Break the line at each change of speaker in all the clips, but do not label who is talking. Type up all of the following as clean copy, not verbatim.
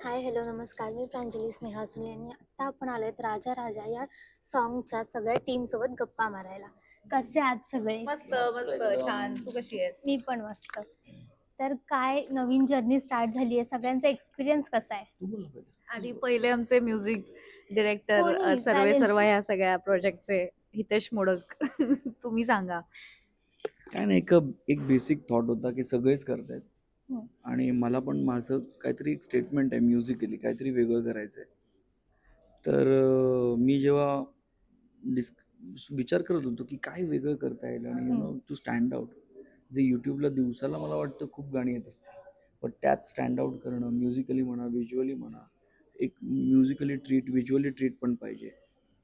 हाय, hello, नमस्कार. मी प्रांजली स्नेहा सुने आणि आता आपण आलोय राजा राजा या सॉन्गच्या सगळ्या टीम सोबत गप्पा मारायला. कसे आहात सगळे?
मस्त मस्त छान. तू कशी आहेस?
मी पण मस्त. तर काय नवीन जर्नी स्टार्ट झाली आहे, सगळ्यांचा एक्सपिरियन्स कसा आहे?
आधी पहिले आमचे म्युझिक डिरेक्टर
कोणी
सर्वे
चालेल.
सर्व ह्या सगळ्या प्रोजेक्टचे हितेश मोडक. तुम्ही सांगा.
काय नाही, एक बेसिक थॉट होता की सगळेच करतायत
हम्म.
आणि मला पण माझं काहीतरी एक स्टेटमेंट आहे, म्युझिकली काहीतरी वेगळं करायचं आहे. तर मी जेव्हा डिस्क विचार करत होतो की काय वेगळं करता येईल आणि टू स्टँड आउट. जे यूट्यूबला दिवसाला मला वाटतं खूप गाणी येत असतील, पण त्यात स्टँड आउट करणं, म्युझिकली म्हणा, व्हिज्युअली म्हणा, एक म्युझिकली ट्रीट, व्हिज्युअली ट्रीट पण पाहिजे.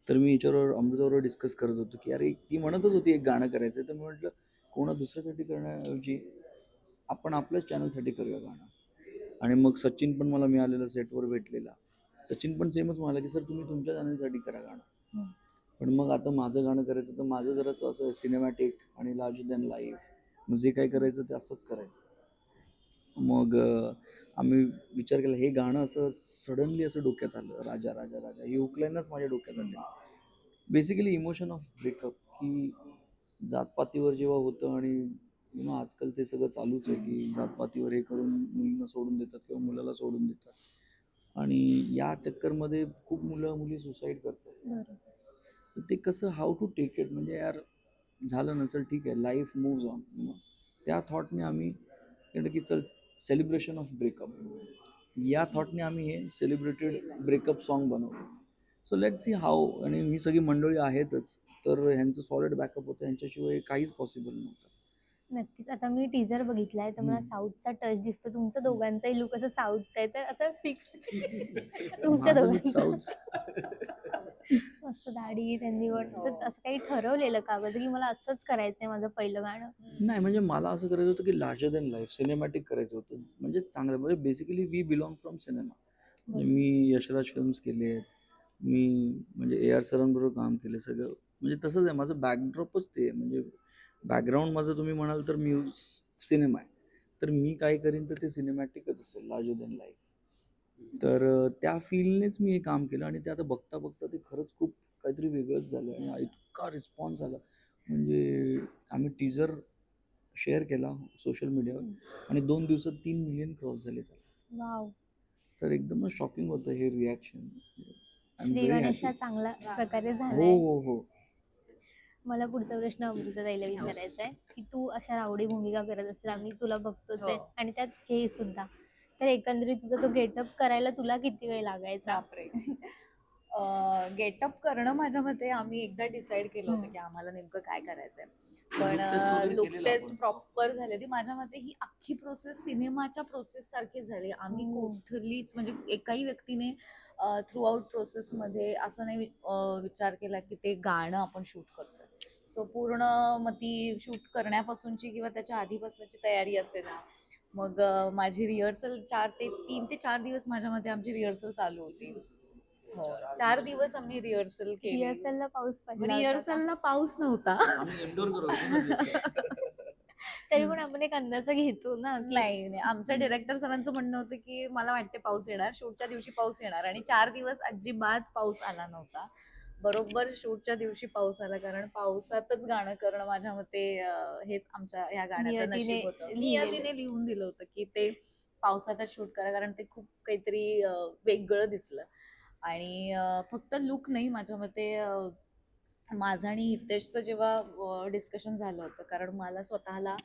तर मी याच्यावर अमृताबरोबर डिस्कस करत होतो की अरे ती म्हणतच होती एक गाणं करायचं, तर मी म्हटलं कोणा दुसऱ्यासाठी करण्याऐवजी आपण आपल्याच चॅनलसाठी करूया गाणं. आणि मग सचिन पण मला मिळालेला, सेटवर भेटलेला. सचिन पण सेमच म्हणाला की सर तुम्ही तुमच्या चॅनलसाठी करा गाणं. पण मग आता माझं गाणं करायचं तर माझं जरासं असं सिनेमॅटिक आणि लार्जर दॅन लाईफ, मग जे काय करायचं ते असंच करायचं. मग आम्ही विचार केला, हे गाणं असं सडनली असं डोक्यात आलं, राजा राजा राजा ही हुकलाईनच माझ्या डोक्यात आली. बेसिकली इमोशन ऑफ ब्रेकअप, की जातपातीवर जेव्हा होतं आणि आजकाल ते सगळं चालूच आहे की जातपातीवर हे करून मुलींना सोडून देतात किंवा मुलाला सोडून देतात, आणि या चक्करमध्ये खूप मुलं मुली सुसाईड करतात. तर ते कसं, हाऊ टू टेक इट, म्हणजे यार झालं नसेल ठीक आहे, लाईफ मूव्ज ऑन. त्या थॉटने आम्ही म्हटलं की चल, सेलिब्रेशन ऑफ ब्रेकअप या थॉटने आम्ही हे सेलिब्रेटेड ब्रेकअप सॉन्ग बनवलं. So let see how. आणि ही सगळी मंडळी आहेतच, तर ह्यांचं सॉलिड बॅकअप होतं, ह्यांच्याशिवाय काहीच पॉसिबल नव्हतं.
नक्कीच. आता मी टीजर बघितलाय तर मला साऊथचा टच दिसतो. तुमचं दोघांचाही लुक असं साऊथचा आहे, तर असं फिक्स तुमच्या
माझं लुक
दोघांचं
साऊथ.
मस्त दाढी त्यांनी वाटतं. असं काही ठरवलेलं का अगोदर की मला असंच करायचंय माझं पहिलं गाणं?
नाही, म्हणजे मला असं करायचं होतं की लार्जर दॅन लाईफ, सिनेमॅटिक करायचं होतं, म्हणजे चांगलं. म्हणजे basically we belong from cinema. म्हणजे मी यशराज फिल्म्स केले आहेत, मी म्हणजे ए आर सरांबरोबर काम केलं सगळं. म्हणजे तसंच आहे माझं बॅकड्रॉपच ते आहे. म्हणजे बॅकग्राऊंड माझं तुम्ही म्हणाल तर सिनेमा आहे, तर मी काय करीन तर ते सिनेमॅटिकच असेल, लार्जर दॅन लाईफ. तर त्या फील्डनेच मी हे काम केलं आणि ते आता बघता बघता ते खरंच खूप काहीतरी वेगळंच झालं आणि इतका रिस्पॉन्स आला. म्हणजे आम्ही टीजर शेअर केला सोशल मीडियावर आणि 2 दिवसात 3 मिलियन क्रॉस झाले त्याला.
वाव.
तर एकदमच शॉकिंग होतं हे रिॲक्शन. आय एम
श्री
व्हेरी हॅपी.
गणेशा चांगला प्रकारे
हो
झालाय.
हो हो.
मला पुढचा प्रश्न अमृताताईला विचारायचा आहे की तू अशा रावडी भूमिका करत असेल, आम्ही तुला बघतोच आहे
हो.
आणि त्यात हे सुद्धा, तर एकंदरीत तुझा तो गेटअप करायला तुला किती वेळ लागायचा?
बापरे. गेटअप करणं माझ्या मते आम्ही एकदा डिसाईड केलं होतं की आम्हाला नेमकं काय करायचंय, पण
Look test वगैरे
लुक
केलेलं
टेस्ट
आपण.
प्रॉपर झाली होती. माझ्या मते ही अख्खी प्रोसेस सिनेमाच्या प्रोसेस सारखी झाली. आम्ही कुठलीच म्हणजे एकाही व्यक्तीने थ्रू आउट प्रोसेसमध्ये असं नाही विचार केला की ते गाणं आपण शूट करतोय. सो पूर्ण मग ती शूट करण्यापासूनची किंवा त्याच्या आधीपासूनची तयारी असे ना, मग माझी रिहर्सल 3 ते 4 दिवस माझ्या मते आमची रिहर्सल चालू होती. हो, 4 दिवस आम्ही रिहर्सल केली.
रिहर्सलला पाऊस पडला होता का?
रिहर्सलला पाऊस नव्हता.
आम्ही इंडोर करत होतो ना दिवसात.
तरी पण आपण एक अंदाजा घेतो ना की
नाही नाही, आमच्या डिरेक्टर सरांचं म्हणणं होतं की मला वाटते पाऊस येणार, शूटच्या दिवशी पाऊस येणार, आणि 4 दिवस अजिबात पाऊस आला नव्हता. बरोबर शूटच्या दिवशी पाऊस आला, कारण पावसातच गाणं करणं माझ्या मते हेच आमच्या ह्या गाण्याचं
नियतीने
नशीब होतं.
लिहिलेलं.
नियतीने लिहून दिलं होतं की ते पावसातच शूट करा, कारण ते खूप काहीतरी वेगळं दिसलं. आणि फक्त लुक नाही, माझ्या मते माझं आणि हितेशचं जेव्हा डिस्कशन झालं होतं, कारण मला स्वतःला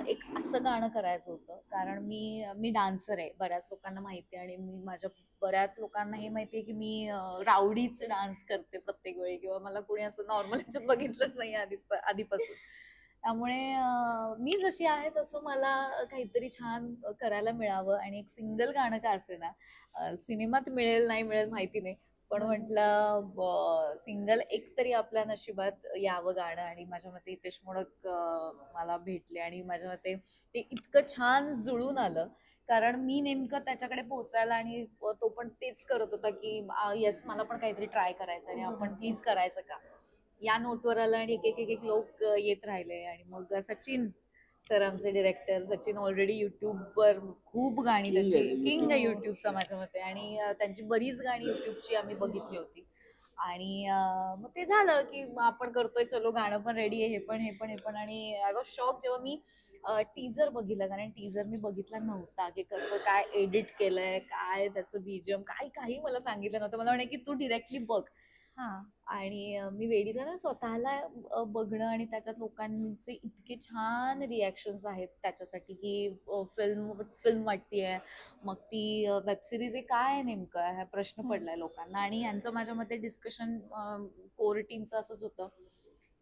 एक असं गाणं करायचं होतं, कारण मी डान्सर आहे, बऱ्याच लोकांना माहिती आहे, आणि माझ्या बऱ्याच लोकांना हे माहिती आहे की मी रावडीच डान्स करते प्रत्येक वेळी, किंवा मला कोणी असं नॉर्मल ह्याच्यात बघितलंच नाही आधीपासून. त्यामुळे मी जशी आहे तसं मला काहीतरी छान करायला मिळावं, आणि एक सिंगल गाणं का असेना, सिनेमात मिळेल नाही मिळेल माहिती नाही, पण म्हटलं सिंगल एक तरी आपल्या नशिबात यावं गाणं. आणि माझ्या मते हितेश मोडक मला भेटले, आणि माझ्या मते ते इतकं छान जुळून आलं, कारण मी नेमकं त्याच्याकडे पोहोचायला, आणि तो पण तेच करत होता की येस मला पण काहीतरी ट्राय करायचं, आणि आपण प्लीज करायचं का, या नोटवर आलं, आणि एक एक एक एक लोक येत राहिले. आणि मग सचिन सर आमचे डिरेक्टर सचिन ऑलरेडी युट्यूबवर खूप गाणी
King आहे
त्याची
ते
किंग आहे
YouTubeचं.
युट्यूबचा माझ्या मते. आणि त्यांची बरीच गाणी युट्यूबची आम्ही बघितली होती. आणि मग ते झालं की मग आपण करतोय, चलो गाणं पण रेडी आहे, हे पण. आणि आय वॉज शॉक जेव्हा मी टीजर बघितलं, कारण टीजर मी बघितला नव्हता की कसं काय एडिट केलंय, काय त्याचं बीजीएम, काही मला सांगितलं नव्हतं. मला म्हणे की तू डिरेक्टली बघ.
हा.
आणि मी वेडीच आहे ना स्वतःला बघणं, आणि त्याच्यात लोकांचे इतके छान रिॲक्शन्स आहेत त्याच्यासाठी की फिल्म वाटतेय, मग ती वेब सिरीज आहे, काय नेमकं हा प्रश्न पडलाय लोकांना. आणि यांचं माझ्या मते डिस्कशन कोर टीमचं असंच होतं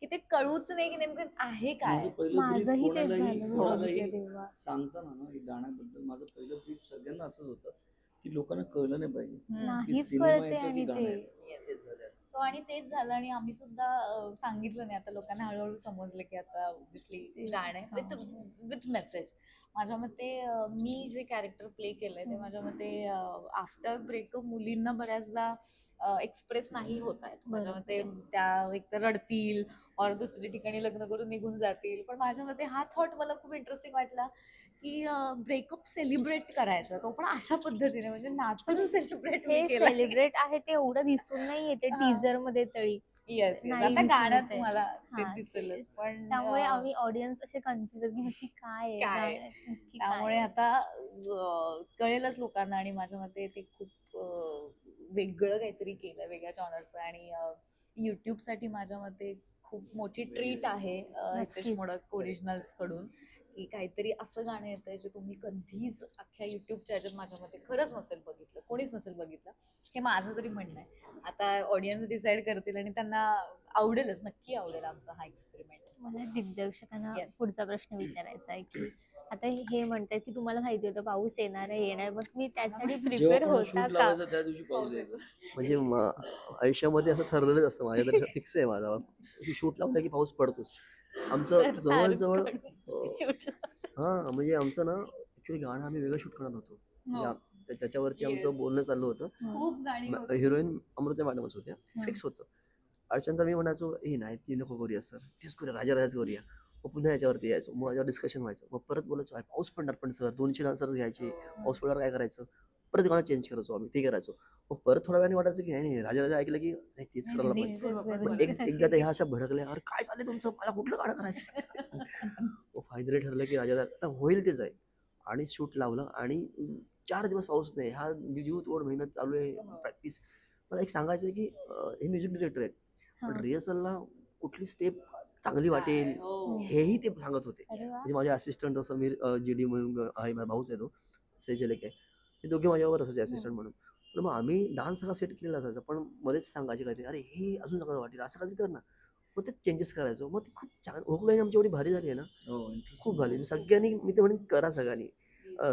की ते कळूच नाही की नेमकं आहे
माझं
काय.
पहिलं ब्रीफ
माझंही तेच
कोणालाही
झालं मी
कोणालाही
बघितलं तेव्हा.
सांगताना ना, हे गाण्याबद्दल माझं पहिलं ब्रीफ सगळ्यांना असंच होतं की लोकांना कळलं नाही पाहिजे की
नाहीच
सिनेमा
कळते
येतो की
आणि
गाणं
ते
येतं. तेच झालं.
सो आणि तेच झालं. आणि आम्ही सुद्धा सांगितलं नाही, आता लोकांना हळूहळू समजलं की आता ऑब्विसली गाणं आहे विथ विथ मेसेज. माझ्या मते मी जे कॅरेक्टर प्ले केलंय ते माझ्या मते आफ्टर ब्रेकअप मुलींना बऱ्याचदा एक्सप्रेस नाही होत आहेत. माझ्या मते त्या एक तर रडतील और दुसरी ठिकाणी लग्न करून निघून जातील. पण माझ्या मते हा थॉट मला खूप इंटरेस्टिंग वाटला की ब्रेकअप सेलिब्रेट करायचा, तो पण अशा पद्धतीने, म्हणजे नाचून सेलिब्रेट मी
हे
केलं.
सेलिब्रेट आहे ते एवढं दिसून नाही येते
हा.
टीजर मध्ये तरी.
येस
नाही
आता
दिसून
गाण्यात
येते.
तुम्हाला ते
हा,
दिसेलच. पण
त्यामुळे आम्ही ऑडियन्स असे कन्फ्युज की नक्की काय आहे
काय
गाण्यात, नक्की काय
त्यामुळे
आहे.
आता कळेलच लोकांना. आणि माझ्या मते ते खूप वेगळं काहीतरी केलं, वेगळ्या जॉनरचं. आणि युट्यूबसाठी माझ्या मते खूप मोठी ट्रीट आहे हितेश
नक्कीच.
मोडक ओरिजिनल्स कडून, की काहीतरी असं गाणं येतंय जे तुम्ही कधीच अख्ख्या युट्यूबच्या ह्याच्यात माझ्या मते खरंच नसेल बघितलं, कोणीच नसेल बघितलं. हे माझं तरी म्हणणं आहे. आता ऑडियन्स डिसाईड करतील आणि त्यांना आवडेलच, नक्की आवडेल आमचा हा एक्सपेरिमेंट.
मला दिग्दर्शकांना
येस.
पुढचा प्रश्न विचारायचा आहे की आता हे म्हणतात की तुम्हाला माहिती होतं पाऊस येणार आहे येणार, मग तुम्ही त्यासाठी
जेव्हा
प्रिपेअर
पण
होता
शूट
का?
लावायचं त्या दिवशी पाऊस यायचा.
म्हणजे आयुष्यामध्ये असं ठरलेलंच असतं माझ्या तरी फिक्स आहे माझा की शूट लावलं की पाऊस पडतोच. आमचं
तर
जवळजवळ
shoot.
म्हणजे आमचं ना ॲक्च्युली गाणं आम्ही वेगळं शूट करणार होतो. म्हणजे त्याच्यावरती आमचं
Yes.
बोलणं चाललं होतं.
खूप गाणी होती.
हिरोईन अमृता मॅडमच होत्या, फिक्स होतं. अर्चनचा मी म्हणायचो ए नाही ती नको करूया सर, तीच करूया राजाच करूया. मग पुन्हा याच्यावरती यायचो, मग याच्यावर डिस्कशन व्हायचं, मग परत बोलायचो अरे पाऊस पडणार पण सर 200 डान्सर्स घ्यायचे, पाऊस पडणार काय करायचं. परत गाणं चेंज करायचो आम्ही, ते करायचो. मग परत थोड्या वेळाने वाटायचं की नाही राजा ऐकलं की नाही तेच
नाही,
करायला
नाही,
पाहिजे.
तेच करू आपण,
मग
मग
बरोबर.
एकदा त्या ह्या अशा भडकल्या अरे काय चाललंय तुमचं, मला कुठलं गाणं करायचं. मग फायनली ठरलं की राजाला आता होईल तेच आहे. आणि शूट लावलं आणि 4 दिवस पाऊस नाही, हा जीव तोड मेहनत चालू आहे, प्रॅक्टिस. मला एक सांगायचं आहे की हे म्युझिक डिरेक्टर आहेत, पण
हा.
रिहर्सलला कुठली स्टेप चांगली वाटेल
हो.
हेही ते सांगत होते.
अरे वा.
म्हणजे माझे असिस्टंट समीर जी डी म्हणून आहे, माझा भाऊच आहे तो, सेजलेक आहे, ते दोघे माझ्यावर असायचे असिस्टंट म्हणून. पण मग आम्ही डान्स सगळा सेट केलेला असायचा, पण मध्येच सांगायचे काहीतरी अरे हे अजून चांगलं वाटेल असं काहीतरी कर ना. मग ते चेंजेस करायचो. मग ते खूप छान हुक लाईन आमची एवढी भारी झाली आहे ना,
हो, interesting.
खूप भारी. मी सगळ्यांनी मी तर म्हणेन करा सगळ्यांनी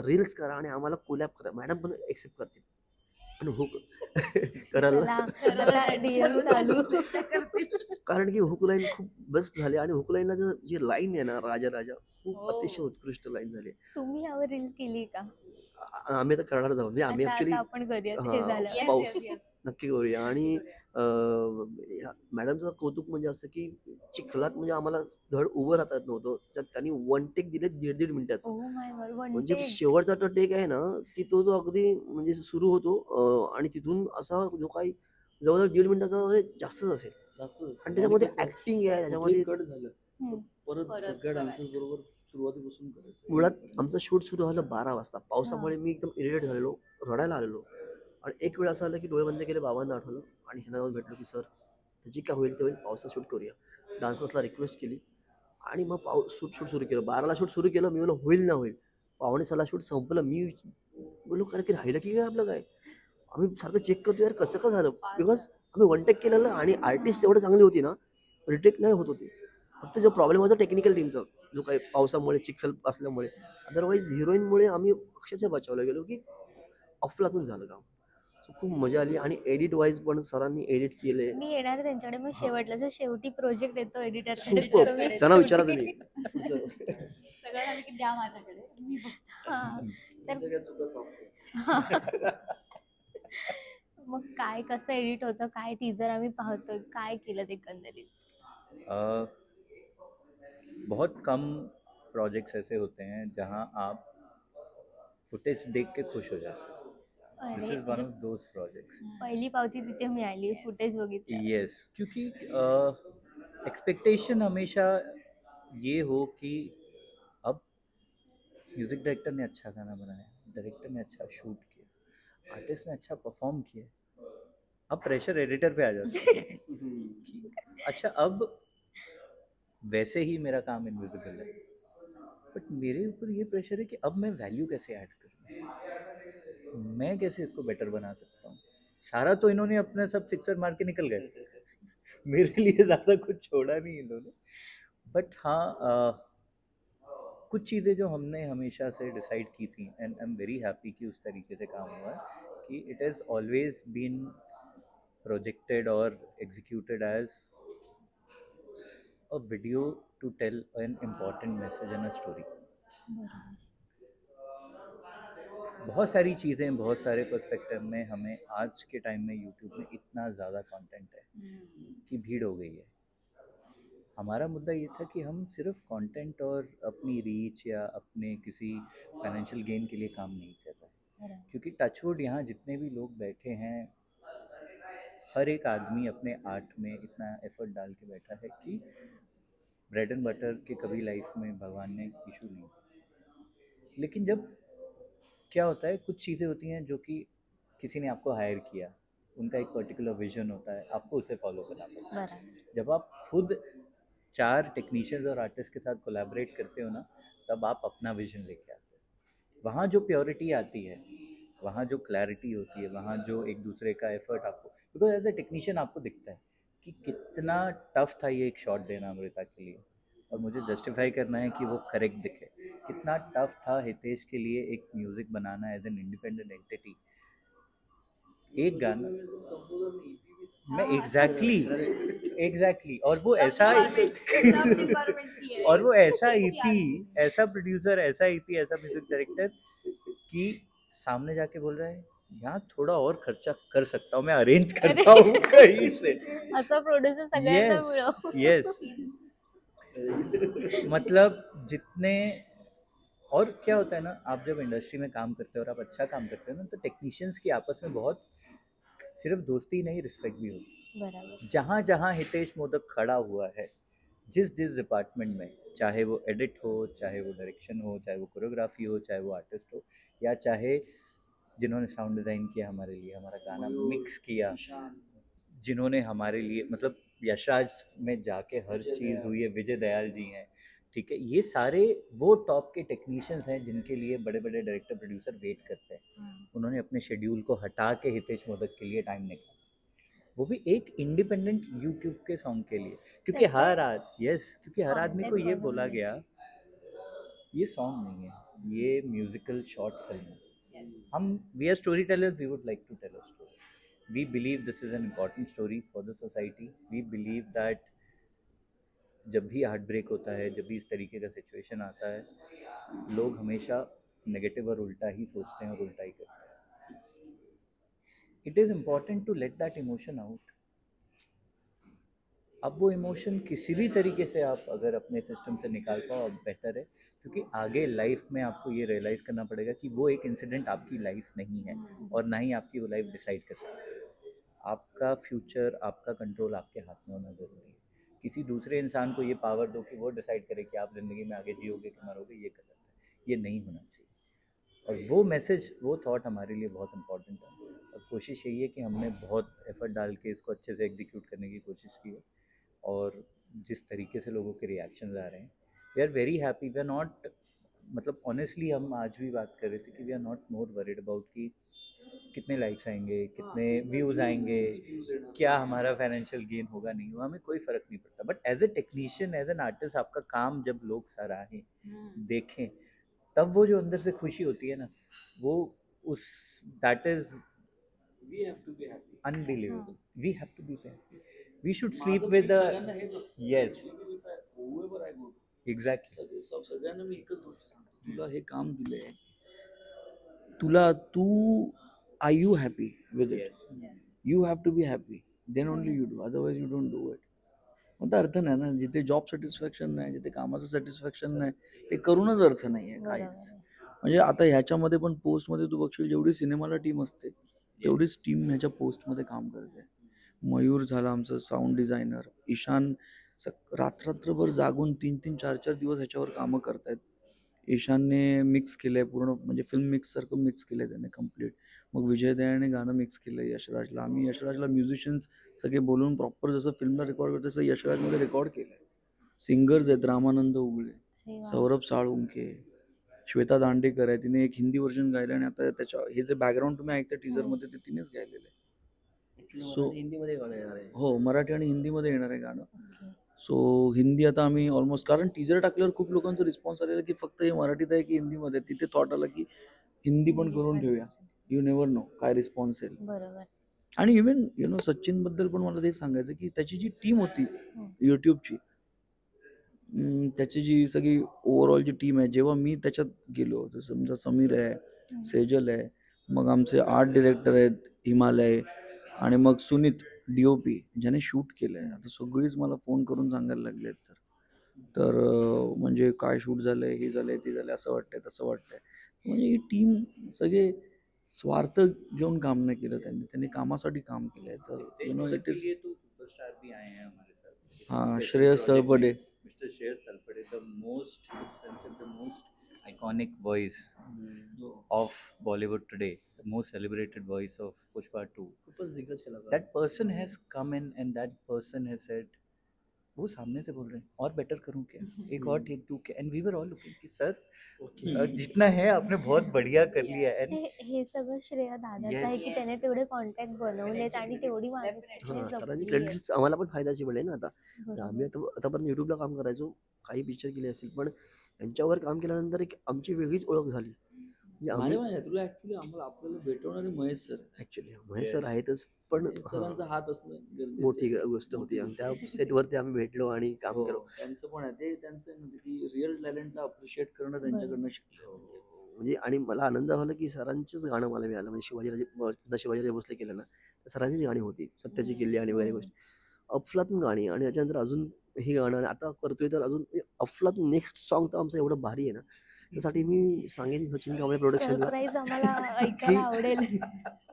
रील्स करा आणि आम्हाला कोलॅब करा, मॅडम पण एक्सेप्ट करतील. आणि हुक करायला
चला आता DM चालू.
कारण की हुक लाईन खूप बेस्ट झाली आणि हुक लाईनला जी लाईन आहे ना राजा राजा खूप
हो.
अतिशय उत्कृष्ट लाईन झाली.
तुम्ही यावर रील्स केली का?
आम्ही आता करणारच आहोत. म्हणजे आम्ही
आता
ऍक्च्युली
आता आपण करूयात हे झालं.
Yes,
पाऊस
yes, yes.
नक्की करूया. आणि मॅडमचं कौतुक म्हणजे असं की चिखलात म्हणजे आम्हाला धड उभं राहता येत नव्हतं, त्याच्यात त्यांनी वन टेक दिले 1.5 मिनिटाचं.
Oh my God, one
म्हणजे
take.
शेवटचा तो टेक आहे ना की तो अगदी म्हणजे सुरू होतो आणि तिथून असा जो काही जवळजवळ 1.5 मिनिटाचा म्हणजे जास्तच असेल.
जास्तच असेल.
आणि त्याच्यामध्ये
आणि कसं,
ऍक्टिंग आहे त्याच्यामध्ये.
कुठेही कट झालं
हम्म.
परत
परत
सगळ्या
करायचं.
डान्सर्स बरोबर सुरुवातीपासून करायचं.
मुळात आमचं शूट सुरू झालं 12 वाजता. पावसामुळे मी एकदम इरिटेट झालेलो, रडायला आलेलो. आणि एक वेळ असं आलं की डोळे बंद केले, बाबांना आठवलं आणि ह्यांना जाऊन भेटलो की सर त्याची काय होईल ते होईल, पावसात शूट करूया. डान्सर्सला रिक्वेस्ट केली आणि मग शूट सुरू केलं. 12ला शूट सुरू केलं. मी बोललो होईल ना होईल. 5:15ला शूट संपलं. मी बोललो कारण की राहिलं की काय आपलं काय. आम्ही सारखं चेक करतो यार कसं का झालं, बिकॉज आम्ही वन टेक केलेलं आणि आर्टिस्ट एवढं चांगली होती ना, रिटेक नाही होत होती. फक्त जो प्रॉब्लेम होता टेक्निकल टीमचा, जो काही पावसामुळे चिखल असल्यामुळे. अदरवाईज हिरोईनमुळे आम्ही अक्षरशः बचावलं गेलो की अफलातून झालं काम. So खूप मजा आली आणि एडिट वाईज पण सरांनी एडिट केले.
मी येणार आहे त्यांच्याकडे, मग शेवटला जर शेवटी प्रोजेक्ट येतो एडिटर
सुपर. त्यांना विचारा तुम्ही.
सगळं झालं की द्या माझ्याकडे, मी बघते.
सगळ्या चुका solve करू.
मग काय कसं एडिट होतं, काय टीजर आम्ही पाहतोय, काय केलं एकंदरीत?
बहुत कम प्रोजेक्ट्स ऐसे होते हैं जहां आप फुटेज देख के खुश हो जाते हो. दिस
अरे
इज वन
म्हणजे
ऑफ दोज प्रोजेक्ट्स.
पहिली पावती तिथे मिळाली फुटेज बघितल्यावर.
यस, क्योंकि एक्सपेक्टेशन हमेशा ये हो कि अब म्यूजिक डायरेक्टर ने अच्छा गाना बनाया, डायरेक्टर ने अच्छा शूट किया, आर्टिस्ट ने अच्छा परफॉर्म किया. अब प्रेशर एडिटर पे आ जाता है कि अच्छा अब वैसे ही मेरा काम इनविजिबल है, बट मेरे ऊपर ये प्रेशर है कि अब मैं वैल्यू कैसे ऐड करूँ, मैं कैसे इसको बेटर बना सकता हूँ. सारा तो इन्होंने अपना सब सिक्सर मार के निकल गए, मेरे लिए ज़्यादा कुछ छोड़ा नहीं इन्होंने. बट हाँ, कुछ चीज़ें जो हमने हमेशा से डिसाइड की थी, and I am very happy कि उस तरीके से काम हुआ है कि it has always been projected और executed as a video to tell an important message and a story.
बरोबर.
बहुत सारी चीज़ें, बहुत सारे पर्सपेक्टिव में हमें आज के टाइम में यूट्यूब में इतना ज़्यादा कंटेंट है कि भीड़ हो गई है. हमारा मुद्दा ये था कि हम सिर्फ कंटेंट और अपनी रीच या अपने किसी फाइनेंशियल गेन के लिए काम नहीं कर रहे हैं,
बरोबर.
क्योंकि टचवुड यहाँ जितने भी लोग बैठे हैं, हर एक आदमी अपने आर्ट में इतना एफर्ट डाल के बैठा है कि ब्रेड एंड बटर के कभी लाइफ में भगवान ने इशू नहीं. लेकिन जब क्या होता है, कुछ चीज़ें होती हैं जो कि किसी ने आपको हायर किया, उनका एक पर्टिकुलर विजन होता है, आपको उसे फॉलो करना पड़ता है.
बरोबर.
जब आप खुद 4 टेक्नीशियंस और आर्टिस्ट के साथ कोलैबोरेट करते हो ना, तब आप अपना विजन लेके आते हो. वहाँ जो प्योरिटी आती है, वहाँ जो क्लैरिटी होती है, वहाँ जो एक दूसरे का एफर्ट आपको, बिकॉज एज ए टेक्नीशियन आपको दिखता है कि कितना टफ था ये एक शॉट देना अमृता के लिए, और मुझे जस्टिफाई करना है कि वो करेक्ट दिखे. कितना टफ था हितेश के लिए एक music banana as an independent entity, एक गाना. मैं एग्जैक्टली और वो ऐसा और वो ऐसा ईपी, ऐसा प्रोड्यूसर, ऐसा ईपी, ऐसा म्यूजिक डायरेक्टर कि सामने जाके बोल रहा है यहाँ थोड़ा और खर्चा कर सकता हूँ, मैं अरेंज करता हूँ कहीं से.
असा प्रोड्युसर सगळ्यांना मिळो.
यस, मतलब जितने, और क्या होता है ना, आप जब इंडस्ट्री में काम करते हो और आप अच्छा काम करते हो ना, तो टेक्नीशियंस की आपस में बहुत सिर्फ दोस्ती नहीं, रिस्पेक्ट भी होती है.
बरोबर.
जहाँ जहाँ हितेश मोदक खड़ा हुआ है, जिस जिस डिपार्टमेंट में, चाहे वो एडिट हो, चाहे वो डायरेक्शन हो, चाहे वो कोरियोग्राफी हो, चाहे वो आर्टिस्ट हो, या चाहे जिन्होंने साउंड डिज़ाइन किया हमारे लिए, हमारा गाना मिक्स किया, जिन्होंने हमारे लिए, मतलब यशराज में जाके हर चीज़ हुई है, विजय दयाल जी हैं, ठीक है, ये सारे वो टॉप के टेक्नीशियंस हैं जिनके लिए बड़े बड़े डायरेक्टर प्रोड्यूसर वेट करते हैं. उन्होंने अपने शेड्यूल को हटा के हितेश मोदक के लिए टाइम निकाला, वो भी एक इंडिपेंडेंट यूट्यूब के सॉन्ग के लिए, क्योंकि
तसं
हर क्योंकि हर आदमी को
content
ये
बघून
बोला
घे.
गया ये सॉन्ग नहीं है, ये म्यूजिकल शॉर्ट फिल्म है. हम we are storytellers, we would like to tell a story. We believe this is an important story for the society. We believe that जब भी हार्ट ब्रेक होता है, जब भी इस तरीके का सिचुएशन आता है, लोग हमेशा नेगेटिव और उल्टा ही सोचते हैं और उल्टा ही करते हैं. It is important to let that emotion out. अब वो इमोशन किसी भी तरीके से आप अगर अपने सिस्टम से निकाल पाओ, अब बेहतर है, क्योंकि आगे लाइफ में आपको ये रियलाइज़ करना पड़ेगा कि वो एक इंसिडेंट आपकी लाइफ नहीं है, और ना ही आपकी वो लाइफ डिसाइड कर सकती है. आपका फ्यूचर, आपका कंट्रोल आपके हाथ में होना ज़रूरी है. किसी दूसरे इंसान को ये पावर दो कि वो डिसाइड करे कि आप ज़िंदगी में आगे जियोगे कि मरोगे, ये गलत है, ये नहीं होना चाहिए. और वो मैसेज, वो थॉट हमारे लिए बहुत इंपॉर्टेंट था, और कोशिश यही है कि हमने बहुत एफर्ट डाल के इसको अच्छे से एग्जीक्यूट करने की कोशिश की है. और जिस तरीके से लोगों के रिएक्शंस आ रहे हैं, we are very happy. We are not, मतलब ऑनेस्टली हम आज भी बात कर रहे थे कि we are not more worried about कि कितने लाइक्स आएंगे, कितने व्यूज़ आएंगे, क्या हमारा फाइनेंशियल गेन होगा, नहीं होगा, हमें कोई फ़र्क नहीं पड़ता. But as a technician, as an artist, आपका काम जब लोग सराहें, देखें, तब वो जो अंदर से खुशी होती है ना, वो उस that is unbelievable. We have to be happy. We should sleep with the yes, exactly.
सगळ्यांना मी एकच गोष्ट सांगतो, तुला हे काम दिलंय, तुला तू are you happy with it,
Yes.
You have to be happy, then only you do, otherwise you don't do it. कोणता अर्थ नाही ना. जिथे जॉब सॅटिस्फॅक्शन नाही, जिथे कामाचं सॅटिस्फॅक्शन नाही, ते करूनच अर्थ नाही आहे काहीच.
बरोबर आहे.
म्हणजे आता ह्याच्यामध्ये पण पोस्टमध्ये तू बघशील, जेवढी सिनेमाला टीम असते तेवढीच टीम ह्याच्या पोस्टमध्ये काम करते. मयूर झाला आमचं साऊंड डिझायनर, ईशान रात्रभर जागून 3-3, 4-4 दिवस ह्याच्यावर कामं करतायत. ईशानने मिक्स केलंय पूर्ण, म्हणजे फिल्म मिक्स सारखं मिक्स केलंय त्याने कम्प्लीट. मग विजय दयाने गाणं मिक्स केलंय यशराजला. आम्ही यशराजला म्युझिशियन्स सगळे बोलून प्रॉपर जसं फिल्मला रेकॉर्ड करतो तसं यशराजमध्ये रेकॉर्ड केलंय. सिंगर्स आहेत रामानंद उगळे,
अरे वा.
सौरभ साळुंखे, श्वेता दांडेकर आहे, तिने एक हिंदी व्हर्जन गायलं आणि आता त्याच्या हे जे बॅकग्राऊंड तुम्ही ऐकता टीजरमध्ये ते तिनेच गायलेलं आहे.
Actually मराठी हिंदीमध्ये गाणं येणार आहे.
हो, मराठी आणि हिंदीमध्ये येणार आहे गाणं.
ओके.
सो हिंदी आता आम्ही ऑलमोस्ट, कारण टीजर टाकल्यावर खूप लोकांचा रिस्पॉन्स आलेला की फक्त हे मराठीत आहे की हिंदीमध्ये. तिथे थॉट आला की हिंदी पण करून ठेवूया. यू नेव्हर नो काय रिस्पॉन्स येईल.
बरोबर.
आणि इव्हन सचिन बद्दल पण मला ते सांगायचं की त्याची जी टीम होती
हम्म.
यूट्यूबची, त्याची जी सगळी ओव्हरऑल जी टीम आहे, जेव्हा मी त्याच्यात गेलो, तर समजा समीर आहे, सेजल आहे, मग आमचे आर्ट डिरेक्टर आहेत हिमालय, आणि मग सुनीत DOP ज्याने शूट केलं आहे. आता सगळीच मला फोन करून सांगायला लागले आहेत तर म्हणजे काय शूट झालंय, हे झालंय, ते झालंय, असं वाटतंय, तसं वाटतंय. म्हणजे ही टीम सगळे स्वार्थ घेऊन काम नाही केलं त्यांनी, त्यांनी कामासाठी काम केलंय. तर इट इज.
लिए तो सुपरस्टार भी आए हैं हमारे साथ.
हाँ, Shreyas Talpade.
Mister Shreyas Talpade, the most expensive, the most iconic voice of Bollywood today, the most celebrated voice of Pushpa 2.
खूपच दिग्गज कलाकार.
That person has come in and that person has said, वो सामने से बोल रहे हैं और बेटर करूं क्या, एक और टेक दूं क्या, and we were all looking कि सर जितना है आपने बहुत बढ़िया कर लिया. एंड
म्हणजे हे सगळं श्रेय दादाचं आहे की
Yes.
त्याने तेवढे कॉन्टॅक्ट बनवलेत आणि तेवढी माणुसकी
हां, सरांची
जपली आहे.
क्रेडिट्स आम्हाला पण फायद्याची मिळेल ना आता.
बरोबर.
आम्ही आतापर्यंत यूट्यूबला काम करायचो, काही पिक्चर केले असतील, पण यांच्यावर काम केल्यानंतर एक आमची वेगळीच ओळख झाली. म्हणजे आम्ही
तुला ऍक्च्युली आम्हाला आपल्याला भेटवणारे Mahesh sir.
Actually Mahesh sir आहेतच, पण
महेश सरांचा हात असणं गरजेचं
मोठी
आहे.
गोष्ट होती. आणि त्या सेटवरती आम्ही भेटलो आणि काम
हो,
केलं.
त्यांचं पण आहे ते, त्यांचं आहे ना की रिअल टॅलेंटला अप्रिशिएट करणं त्यांच्याकडनं शिकलं.
म्हणजे आणि मला आनंद झाला की सरांचीच गाणं मला मिळालं. म्हणजे शिवाजीराजे भोसले केलं ना, तर सरांचीच गाणी होती. सत्याची किल्ली आणि वगैरे गोष्टी. अफलातून गाणी, आणि त्याच्यानंतर अजून हे गाणं, आणि आता करतोय तर अजून म्हणजे अफलातून नेक्स्ट सॉन्ग तर आमचं एवढं भारी आहे ना, त्यासाठी मी सांगेन सचिन कांबळे प्रोडक्शनला
सरप्राईज आम्हाला ऐकायला आवडेल.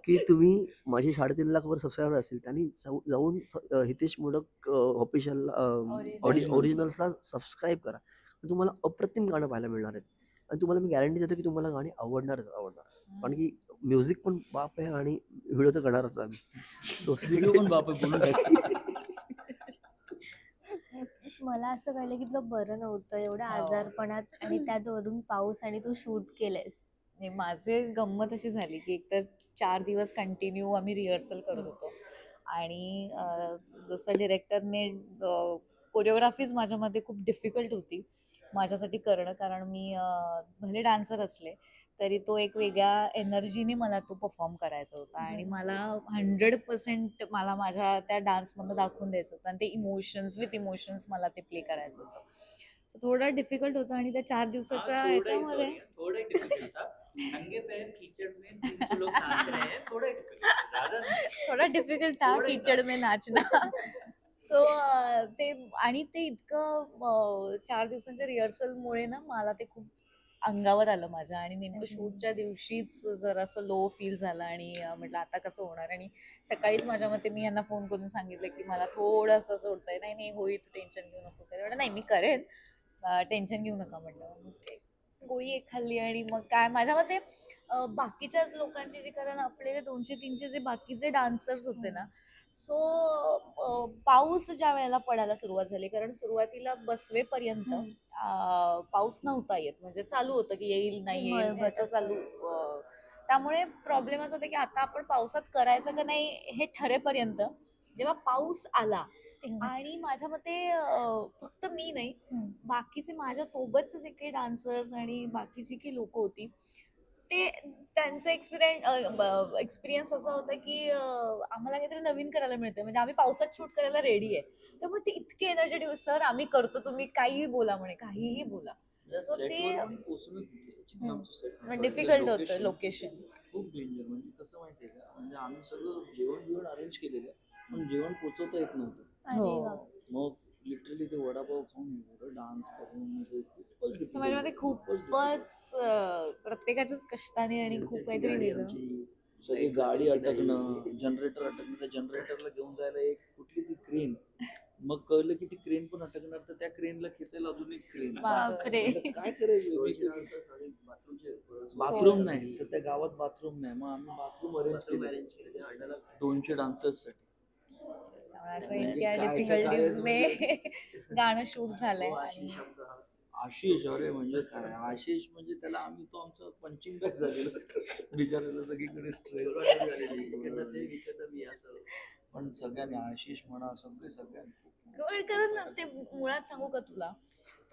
की तुम्ही माझे 3.5 लाखवर सबस्क्रायबर असतील, त्यांनी जाऊन हितेश मोडक ऑफिशियल ओरिजिनल्सला सबस्क्राईब करा. तर तुम्हाला अप्रतिम गाणं पाहायला मिळणार आहेत. आणि तुम्हाला मी गॅरंटी देतो की तुम्हाला गाणी आवडणारच आवडणार. कारण की म्युझिक पण बाप आहे आणि व्हिडिओ तर करणारच आम्ही. सो
व्हिडिओ पण बाप आहे, बोलून टाक.
मला असं कळलं की तुला बरं नव्हतं एवढ्या
हो.
आजारपणात आणि त्यात वरून पाऊस आणि तू शूट केलेस.
नाही, माझे गंमत अशी झाली की एकतर 4 दिवस कंटिन्यू आम्ही रिहर्सल करत होतो आणि जसं डिरेक्टरने कोरिओग्राफीज माझ्यामध्ये खूप डिफिकल्ट होती माझ्यासाठी करणं, कारण मी भले डान्सर असले तरी तो एक वेगळ्या एनर्जीने मला तो परफॉर्म करायचा होता आणि मला 100% मला माझ्या त्या डान्समधनं दाखवून द्यायचं होतं आणि ते इमोशन्स विथ इमोशन्स मला ते प्ले करायचं होतं. सो थोडं डिफिकल्ट होतं आणि त्या 4 दिवसाच्या ह्याच्यामध्ये
थोड़ा ही difficult था. नंगे पैर कीचड़ में 300 लोग नाच रहे हैं, थोड़ा ही difficult था, ज़्यादा नहीं.
थोडा डिफिकल्ट था
थोडं
कीचड़ में नाचना. सो ते आणि ते इतकं 4 दिवसांच्या रिहर्सलमुळे ना मला ते खूप अंगावर आलं माझ्या आणि नेमकं शूटच्या दिवशीच जरासं लो फील झालं आणि म्हटलं आता कसं होणार. आणि सकाळीच माझ्या मते मी यांना फोन करून सांगितलं की मला थोडंसं असं होतंय. नाही नाही होईल, तू टेन्शन घेऊ नको. तर म्हटलं नाही मी करेन, टेन्शन घेऊ नका म्हटलं. मग ते गोळी एक खाल्ली आणि मग काय माझ्या मते बाकीच्या लोकांची जी, कारण आपले 200-300 जे बाकीचे डान्सर्स होते ना, सो पाऊस ज्या वेळेला पडायला सुरुवात झाली, कारण सुरुवातीला बसवेपर्यंत पाऊस नव्हता येत, म्हणजे चालू होतं की येईल नाही येईल
मळभट
ह्याचं चालू. त्यामुळे प्रॉब्लेम असा होता की आता आपण पावसात करायचं का नाही हे ठरेपर्यंत जेव्हा पाऊस आला आणि माझ्या मते फक्त मी नाही, बाकीचे माझ्या सोबतचे जे काही डान्सर्स आणि बाकीची काही लोक होती ते त्यांचा एक्सपिरियन्स असा होता की आम्हाला काहीतरी नवीन करायला मिळतं, म्हणजे आम्ही पावसात शूट करायला रेडी आहे. त्यामुळे ते इतके एनर्जेटिक, सर आम्ही करतो, तुम्ही काहीही बोला म्हणे, काहीही बोला. सो ते डिफिकल्ट होतं लोकेशन.
खूप डेंजर. म्हणजे कसं माहितीये का, म्हणजे आम्ही सगळं जेवण अरेंज केलेलं, पण जेवण पोचवता येत नव्हतं.
अरे बाप.
मग लिटरली ते वडापाव खाऊन एवढं डान्स करून म्हणजे खूपच
So माझ्या मते खूपच प्रत्येकाच्याच कष्टाने आणि खूप काहीतरी वेगळं.
सगळी गाडी अटकणं, जनरेटर अटकणं, त्या जनरेटरला घेऊन जायला एक कुठली ती क्रेन, मग कळलं की ती क्रेन पण अटकणार, तर त्या क्रेनला खेचायला अजून एक क्रेन.
बापरे.
काय करायचं, बाथरूम नाही तर त्या गावात बाथरूम नाही, मग आम्ही बाथरूम अरेंज केले 200 डान्सर्स साठी.
अशा
म्हणजे
इतक्या
काय-
डिफिकल्टीज
काय-
ने गाणं शूट झालंय आणि
आशिष, अरे म्हणजे काय आशिष, म्हणजे त्याला आम्ही तो आमचा पंचिंग बॅग झालेला बिचारायला सगळीकडे स्ट्रेस पण सगळ्यांनी आशिष म्हणा सगळ्यांनी
कारण ते मुळात सांगू का तुला,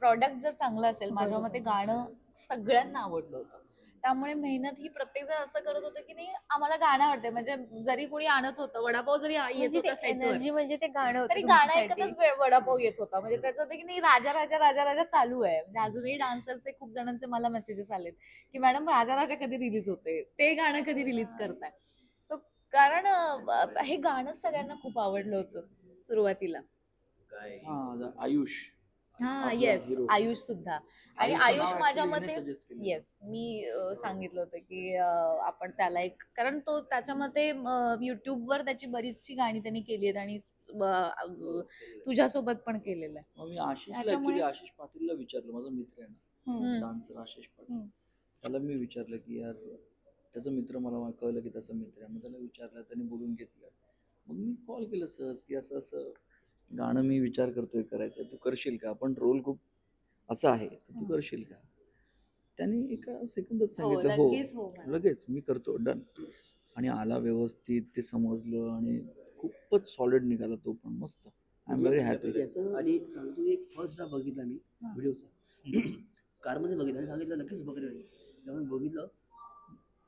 प्रॉडक्ट जर चांगलं असेल, माझ्या मते गाणं सगळ्यांना आवडलं होतं. त्यामुळे मेहनत ही प्रत्येक जण असं करत होतं की नाही आम्हाला गाणं आवडतंय, म्हणजे जरी कोणी आणत होतं वडापाव जरी येत
म्हणजे
होता
ते
सेटवर
एनर्जी म्हणजे ते गाणं होतं
तरी गाणं
तुमच्यासाठी.
ऐकतच वडापाव येत होता. म्हणजे त्याचं होतं की नाही राजा राजा राजा राजा चालू आहे. म्हणजे अजूनही डान्सरचे खूप जणांचे मला मेसेजेस आलेत की मॅडम राजा राजा कधी रिलीज होते, ते गाणं कधी रिलीज करताय. सो कारण हे गाणं सगळ्यांना खूप आवडलं होतं सुरुवातीला.
हा आयुष,
हा
आपला
येस,
hero.
आयुष सुद्धा. आणि
आयुषचं
आयुष
नाव
माझ्या
actually हिने
मते
suggest केलं.
येस, मी सांगितलं होतं की आपण त्याला एक, कारण तो त्याच्यामध्ये युट्यूबवर त्याची बरीचशी गाणी त्यांनी केली आहेत आणि तुझ्यासोबत पण केलेलं आहे.
मग मी आशिषला
त्याच्यामुळे-
actually आशिष पाटीलला विचारलं, माझा मित्र आहे ना
हम्म.
डान्सर आशिष पाटील,
हम्म.
त्याला मी विचारलं की यार त्याचा मित्र, मला कळलं की त्याचा मित्र आहे, मग त्याला विचारलं, त्याने बोलून घेतलं. मग मी कॉल केलं सहज की असं असं गाणं मी विचार करतोय करायचं, तू करशील का, पण रोल खूप असा आहे तर तू करशील का. त्याने एका सेकंदात सांगितलं
लगेच हो म्हणाला.
लगेच मी करतो, डन. आणि आला व्यवस्थित, ते समजलं आणि खूपच सॉलिड निघाला तो पण, मस्त. I am very happy.
त्याचं आणि सांगतो एक फर्स्ट ड्राफ्ट बघितला मी व्हिडिओचा, कारमध्ये बघितला आणि सांगितलं नक्कीच बघायला पाहिजे. तेव्हा मी बघितलं,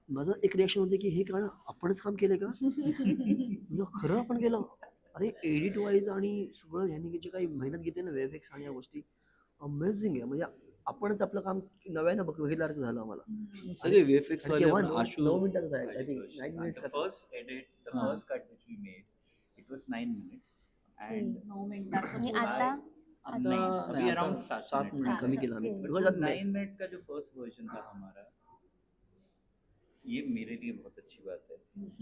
माझं एक रिॲक्शन होते की हे गाणं आपणच काम केलंय का, म्हणजे खरं आपण केलं. अरे एडिट वाईज आणि सगळं ह्यांनी जे काही मेहनत घेतली ना, वेफएक्स आणि या गोष्टी अमेझिंग आहे. म्हणजे आपणच आपलं काम नव्यानं बघितल्यासारखं झालं आम्हाला.
सगळे VFX
आणि
वाले
तेव्हा
पण, आशू
9 मिनिटाचं आहे, I think 9 minute.
The first edit, the
हाँ.
first cut which we made, it was 9 minutes. And
9 मिनिटाचं
आणि
पूर्ण
आता
आता
नहीं, अभी
नाही,
around
आता
7
7
मिनट.
मिनिट
कमी केला आम्ही.
Okay.
It was a
9
mess.
Minute का जो फर्स्ट वर्जन था हमारा, ये मेरे लिए बहुत अच्छी बात है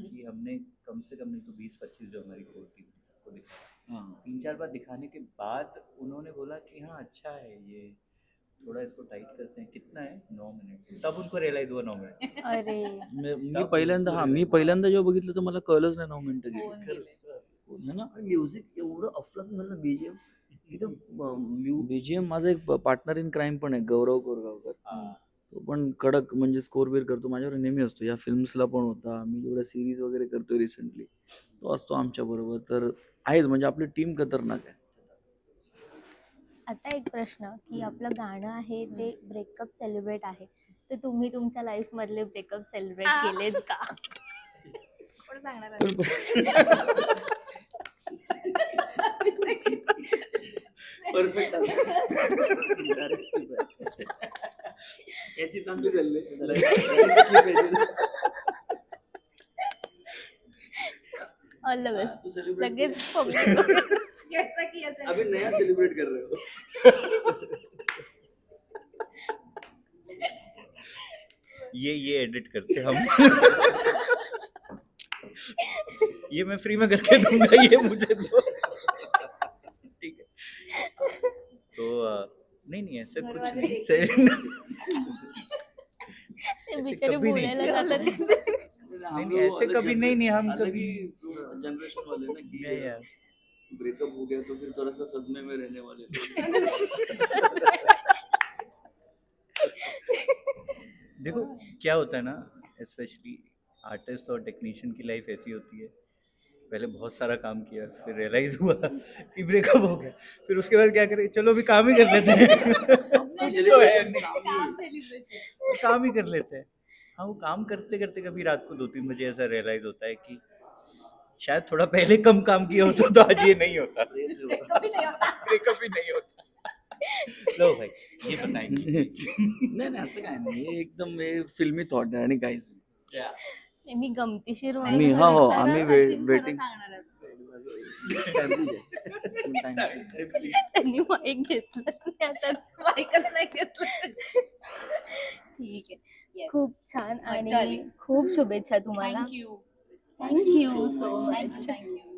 कि हमने कम से कम नहीं तो 20-25 जो हमारी कोर थी सबको दिखाया.
हाँ.
3-4 बार दिखाने के बाद उन्होंने बोला कि हाँ अच्छा है ये, थोड़ा इसको टाइट करते हैं. कितना है 9 मिनट, तब उनको रियलाइज हुआ 9 मिनट.
अरे
मी पहिल्यांदा मी पहिल्यांदा जेव्हा बघितलं तर मला कळलंच नाही 9 मिनिटं
होऊन
गेली.
गेले.
है ना.
म्युझिक एवढं अफलातून झालं, बीजीएम
बीजीएम माझा एक पार्टनर इन क्राईम पण आहे, गौरव कोरगावकर. तो पण कडक म्हणजे स्कोर बीर करतो, माझ्यावर नेहमी असतो. या फिल्म्सला पण होता, मी जेवढ्या सिरीज वगैरे करतोय रिसेंटली तो असतो आमच्या बरोबर. तर आहेच, म्हणजे आपली टीम खतरनाक आहे.
आता एक प्रश्न की आपलं गाणं आहे ते ब्रेकअप सेलिब्रेट आहे, तर तुम्ही तुमच्या लाईफ मधले ब्रेकअप सेलिब्रेट केलेत का?
कोण सांगणार आहे?
परफेक्ट. याची चांगली झाली.
All the best.
तू सेलिब्रेट
लगेच
याचा की याचा.
अभी नया सेलिब्रेट कर रहे हो.
ये एडिट करते हम. ये मैं फ्री में करके दूंगा, ये मुझे दो. ठीक है. तो नहीं ऐसा कुछ
घरवाले
नहीं.
ते बिचारे
कभी नहीं
बोलायला
किया.
जातात.
नहीं, ऐसे कभी नहीं, हम कभी
जनरेशन वाले ना कि
नहीं यार.
ब्रेकअप हो गया तो फिर थोड़ा सा सदमे में रहने वाले लोग.
देखो क्या होता है ना, स्पेशली आर्टिस्ट और टेक्नीशियन की लाइफ ऐसी होती है, पहले बहुत सारा काम किया, फिर रियलाइज हुआ कि ब्रेकअप हो गया, फिर उसके बाद क्या करें, चलो अभी काम ही कर लेते हैं. कुछ तो है नहीं,
काम सेलिब्रेशन.
काम ही कर लेते हैं. हाँ, वो काम करते करते कभी रात को 2-3 बजे ऐसा रियलाइज होता है कि शायद थोड़ा पहले कम काम किया होता तो आज ये नहीं होता,
कभी नहीं होता.
ब्रेकअप ही नहीं होता. लो भाई, ये बताएंगे.
नाही असं काय नाही, हे एकदम हे फिल्मी थॉट आहे आणि काहीच नाही.
मी गमतीशीर
मी
म्हणून
हा हो
विचारलं.
आम्ही
सचिन खरं
वेटिंग.
सांगणार आहे.
Time please आहे.
त्यांनी माईक घेतलं नाही आता.
माईकच नाही घेतलं.
ठीक आहे.
Yes.
खूप छान
मजा आली.
आणि खूप शुभेच्छा तुम्हाला.
Thank you.
Thank you so
Thank you,
much.
thank you.